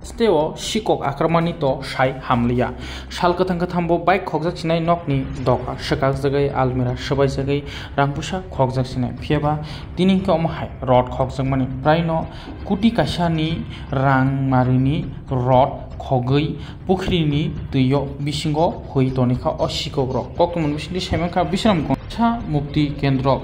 Steo sikok akramanito shai hamliya shal kathang kathambo bike khogjak sinai nokni doka shakak jagai almira sabai jagai rangpusa khogjak sinai phiaba tiningke omhai rod khogjak mani praino kuti kaisani rang marini rod khogui pukhrini tuyo bisingo hui tonika o sikok rok koktomon bisili semanka bisram konsa mukti kendro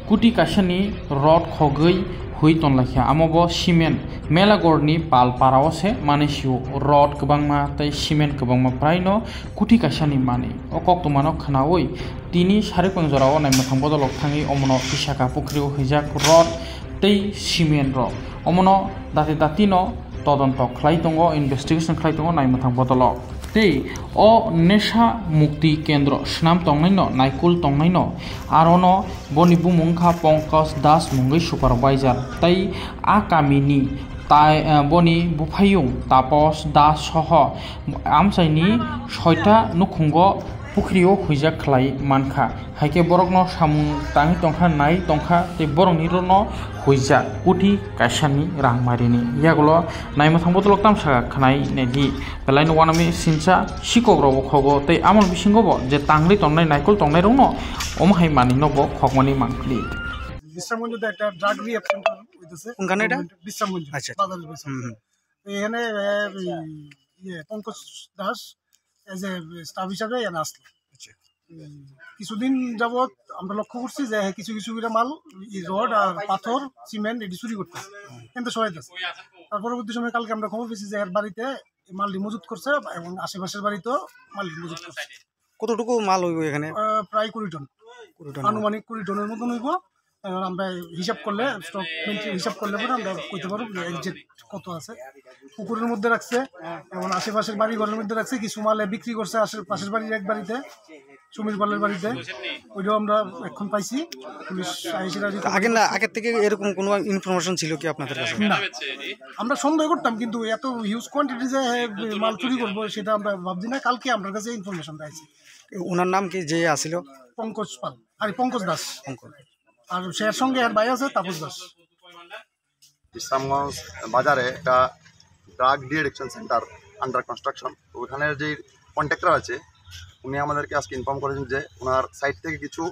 kuti kaisani rod khogui hui tonlakhia amobo cement melagorni pal paraose manesiu rod kebangma tei cement kebangma praino kuti kaisani mani okok tomano khnaoi tini sari pangjorao naimthang bodolok thangi omono pisaka pukri hijak rod tei cement rok omono dati datino todonto khlai tongo investigation khlai tongo naimthang bodolok tei o nesha mukti kendro snam tongnaino naikul tongnaino arono boni bumungkha Pankaj Das mungoi supervisor tei akamini tai boni bufayung Tapos Das soho amsaini 6ta nukhungo pukhrio huijak khlai mankha haike borokno samung tangi tongkha nai tongkha tei borokni rono huijak kuti kaisani rangmarini yagulo naimthang bodolok tamsa khnai nedi belaino wanami sincha sikok robo khogo tei amol bisingo bo je tangri tongnai naikol tongnai rongno omhai mani nobo khokmani mangkli বিশ্রামগঞ্জে একটা drug reaction হইতেছে কোনখানে এটা বিশ্রামগঞ্জ আচ্ছা বাজারের বিশ্রামগঞ্জ এখানে Pankaj Das as a staff হিসাবে এখানে আসলো কিছুদিন যাবৎ আমরা লক্ষ্য করছি যে কিছু কিছু মাল রড আর পাথর সিমেন্ট এটি চুরি করতেছে কিন্তু সহায়তাছে তার পরবর্তী সময় কালকে আমরা খবর পেয়েছি যে এর বাড়িতে মালটি মজুত করছে এবং আশেপাশের বাড়িতেও মালটি মজুত করছে কতটুকু মাল হইব এখানে প্রায় 20 টন আনুমানিক 20 টনের মতন হইব আমরা হিসাব করলে স্টক হিসাব করলে পরে আমরা কইতে পারবো যে এক্সাক্ট কত আছে পুকুরের মধ্যে রাখছে এবং আশেপাশের বাড়ি ঘরের মধ্যে রাখছে কিছু মালে বিক্রি করছে আশেপাশের বাড়ির এক বাড়িতে সুমির পালের বাড়িতে ওইটাও আমরা এখন পাইছি পুলিশ আগের থেকে এরকম কোনো ইনফরমেশন ছিল কি আপনাদের কাছে না আমরা সন্দেহ করতাম কিন্তু এত হিউজ কোয়ান্টিটি যে মাল চুরি করবো সেটা আমরা ভাবছি না কালকে আপনার কাছে ইনফরমেশন পাইছি ওনার নাম কি যে আসিল পঙ্কজ পাল আর পঙ্কজ দাস আর সের সঙ্গে এর ভাই আছে তাপস দাস বিশ্রামগঞ্জ বাজারে একটা drug de-addiction centre under construction তো ওখানে যে কন্ট্রাক্টর আছে উনি আমাদেরকে আজকে ইনফর্ম করেছেন যে ওনার সাইড থেকে কিছু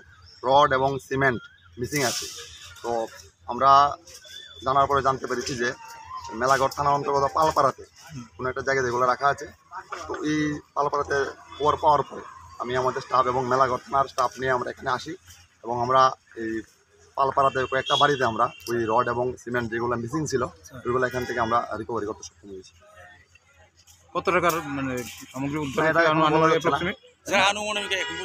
রড এবং সিমেন্ট মিসিং আছে তো আমরা জানার পরে জানতে পেরেছি যে মেলাঘর থানার অন্তর্গত পালপাড়াতে কোনো একটা জায়গায় যেগুলো রাখা আছে তো এই পালপাড়াতে খবর পাওয়ার পরে আমি আমাদের স্টাফ এবং মেলাঘর থানার স্টাফ নিয়ে আমরা এখানে আসি এবং আমরা এই পালপাড়াতে কয়েকটা বাড়িতে আমরা ওই রড এবং সিমেন্ট যেগুলো মিসিং ছিল ওইগুলো এখান থেকে আমরা রিকভারি করতে সক্ষম হয়েছি। কত টাকার মানে সামগ্রী উদ্ধার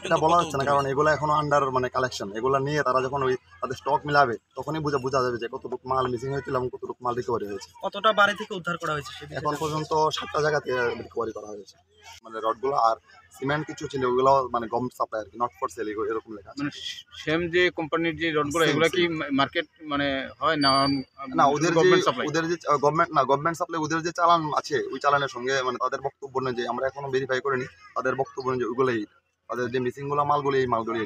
এটা বলা যাচ্ছে না কারণ এগুলো এখনো আন্ডার মানে কালেকশন এগুলো নিয়ে তারা যখন ওই তাদের স্টক মিলাবে তখনই বোঝা যাবে যে কতটুকু মাল মিসিং হয়েছিল এবং কতটুকু মাল রিকভারি হয়েছে। কতটা বাড়ি থেকে উদ্ধার করা হয়েছে এখন পর্যন্ত 7টা জায়গা থেকে রিকভারি করা হয়েছে মানে রডগুলো আর সিমেন্ট কিছু ছিল ওগুলো মানে গভর্নমেন্ট সাপ্লাই আর কি নট ফর সেল এরকম লেখা মানে সেম যে কোম্পানির যে রডগুলো এগুলো কি মার্কেট মানে হয় না না ওদের যে গভর্নমেন্ট সাপ্লাই ওদের যে চালান আছে ওই চালানের সঙ্গে মানে তাদের বক্তব্য নেই যে আমরা এখনো ভেরিফাই করিনি তাদের বক্তব্য নেই যে ওইগুলোই তাদের যে মিসিংগুলো মালগুলি এই মালগুলি